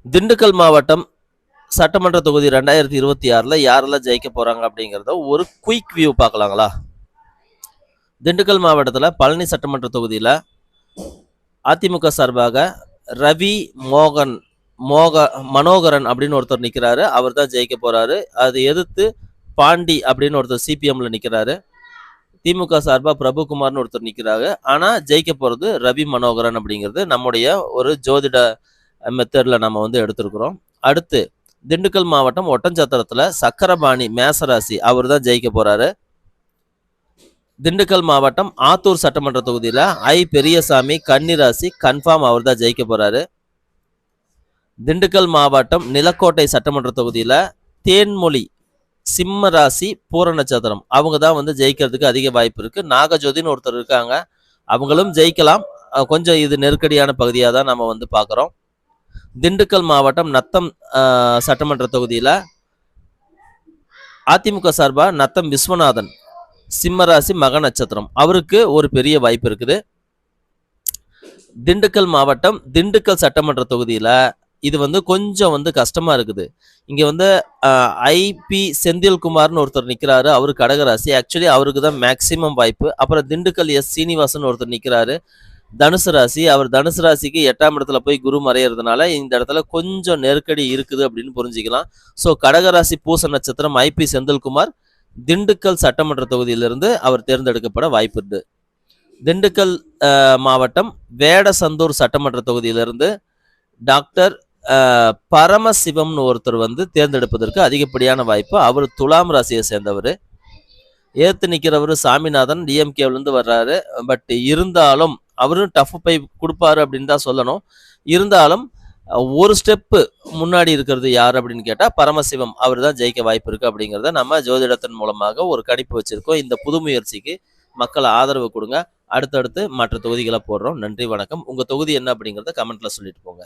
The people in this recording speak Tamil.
திண்டுக்கல் மாவட்டம் சட்டமன்ற தொகுதி 2026ல யாரெல்லாம் ஜெயிக்க போறாங்க அப்படிங்கிறத ஒரு குயிக் வியூ பார்க்கலாங்களா? திண்டுக்கல் மாவட்டத்தில் பழனி சட்டமன்ற தொகுதியில் அதிமுக சார்பாக ரவி மனோகரன் அப்படின்னு ஒருத்தர் நிற்கிறாரு. அவர் தான் ஜெயிக்க போறாரு. அதை எதிர்த்து பாண்டி அப்படின்னு ஒருத்தர் சிபிஎம்ல நிற்கிறாரு. திமுக சார்பாக பிரபுகுமார்னு ஒருத்தர் நிற்கிறாரு. ஆனால் ஜெயிக்க போகிறது ரவி மனோகரன் அப்படிங்கிறது நம்முடைய ஒரு ஜோதிட மெத்தடில் நம்ம எடுத்திருக்கிறோம். அடுத்து திண்டுக்கல் மாவட்டம் ஒட்டஞ்சத்திரத்தில் சக்கரபாணி மேசராசி அவர் தான் ஜெயிக்க போறாரு. திண்டுக்கல் மாவட்டம் ஆத்தூர் சட்டமன்ற தொகுதியில் பெரியசாமி கன்னிராசி கன்ஃபார்ம் அவர் தான் ஜெயிக்க போறாரு. திண்டுக்கல் மாவட்டம் நிலக்கோட்டை சட்டமன்ற தொகுதியில் தேன்மொழி சிம்ம ராசி பூர நட்சத்திரம் அவங்க தான் ஜெயிக்கிறதுக்கு அதிக வாய்ப்பு இருக்கு. நாகஜோதின்னு ஒருத்தர் இருக்காங்க, அவங்களும் ஜெயிக்கலாம். கொஞ்சம் இது நெருக்கடியான பகுதியாக தான் நம்ம பார்க்குறோம். திண்டுக்கல் மாவட்டம் நத்தம் சட்டமன்ற தொகுதியில் அதிமுக சார்பாக நத்தம் விஸ்வநாதன் சிம்மராசி மக நட்சத்திரம் அவருக்கு ஒரு பெரிய வாய்ப்பு இருக்குது. திண்டுக்கல் மாவட்டம் திண்டுக்கல் சட்டமன்ற தொகுதியில் இது கொஞ்சம் கஷ்டமா இருக்குது. இங்கே ஐபி செந்தில்குமார்னு ஒருத்தர் நிற்கிறாரு, அவரு கடகராசி. ஆக்சுவலி அவருக்கு தான் மேக்சிமம் வாய்ப்பு. அப்புறம் திண்டுக்கல் சீனிவாசன் ஒருத்தர் நிற்கிறாரு, தனுசு ராசி. அவர் தனுசு ராசிக்கு 8ஆம் இடத்துல போய் குரு மறையிறதுனால இந்த இடத்துல கொஞ்சம் நெருக்கடி இருக்குது அப்படின்னு புரிஞ்சுக்கலாம். ஸோ கடகராசி பூச நட்சத்திரம் ஐபி செந்தில்குமார் திண்டுக்கல் சட்டமன்ற தொகுதியிலிருந்து அவர் தேர்ந்தெடுக்கப்பட வாய்ப்பு இருக்கு. திண்டுக்கல் மாவட்டம் வேடசந்தூர் சட்டமன்ற தொகுதியிலிருந்து டாக்டர் பரமசிவம்னு ஒருத்தர் தேர்ந்தெடுப்பதற்கு அதிகப்படியான வாய்ப்பு. அவர் துலாம் ராசியை சேர்ந்தவர். ஏத்து நிற்கிறவர் சாமிநாதன் டிஎம்கேவிலேருந்து வர்றாரு. பட் இருந்தாலும் அவரும் டஃப் பை கொடுப்பாரு அப்படின்னு தான் சொல்லணும். இருந்தாலும் ஒரு ஸ்டெப்பு முன்னாடி இருக்கிறது யார் அப்படின்னு கேட்டால் பரமசிவம் அவர் தான் ஜெயிக்க வாய்ப்பு இருக்குது அப்படிங்கிறத நம்ம ஜோதிடத்தின் மூலமாக ஒரு கணிப்பு வச்சுருக்கோம். இந்த புது முயற்சிக்கு மக்களை ஆதரவு கொடுங்க. அடுத்தடுத்து மற்ற தொகுதிகளை போடுறோம். நன்றி, வணக்கம். உங்கள் தொகுதி என்ன அப்படிங்கிறத கமெண்ட்டில் சொல்லிட்டு போங்க.